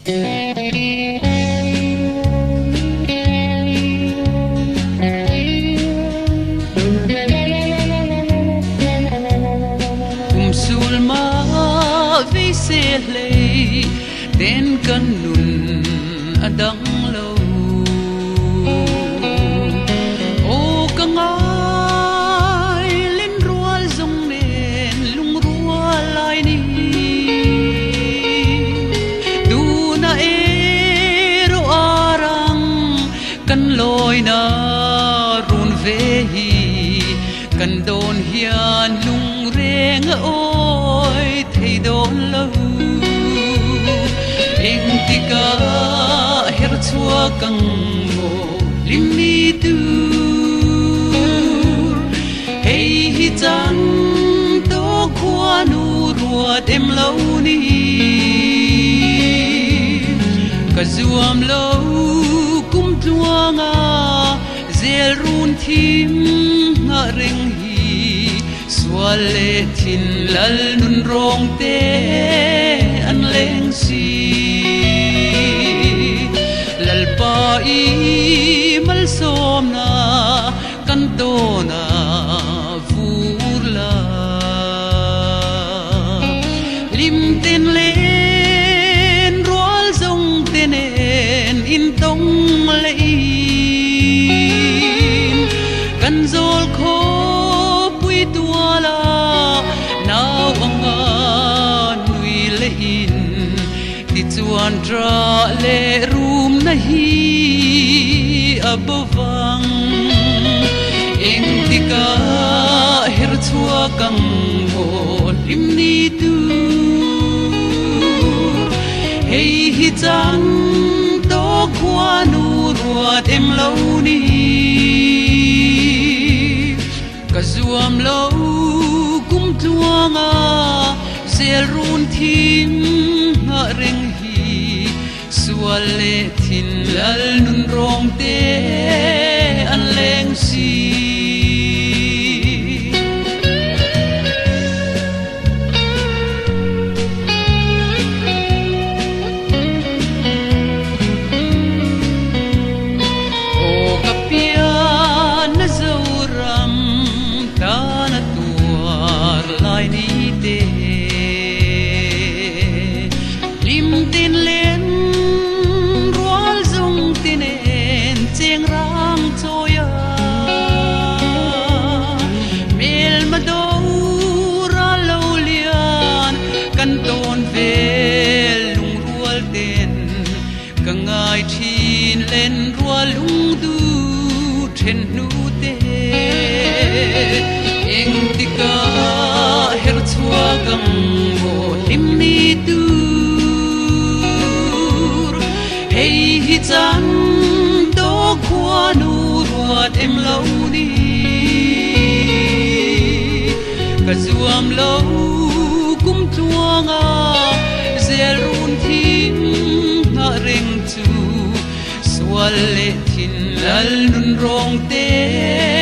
vì xe lệ tên cần nùn đắng lâu ô căng ai lên rùa rong nền lung rùa lại đi tu na e ro arang cần lôi na run về hi cần đồn hiền lung reng ôi thấy đồn lâu em tika her chua căng ngô lim mi tu hey hi chang to qua nu ruột em lâu ni cả zuam lâu kum tua nga zel run thim nga reng Swale tin lal nun rong te an leng si lal pa I mal som na kanto na vurla lim ten len roal zong tenen in tong lein kan zol kho chuan tra le room na hi abovang eng tika her chua kang mo lim ni tu hey hi chang to kwa nu ruat em lo ni ka zuam lo kum tuanga zel run thim nga reng Swale tin lal nun rong te an leng si o kapia na zoram ta na tuar lai ni te lim tin len cheng rang choya mel ma do ra lo lian kan ton vel lung rual ten ka ngai thin len rual lung du then nu te eng tika her chua gam mo lim ni tu hey hi chan qua nu ruột em lâu đi cả zuam lâu cũng chua nga zel run thim nga reng chu swal le thin lal nun rong te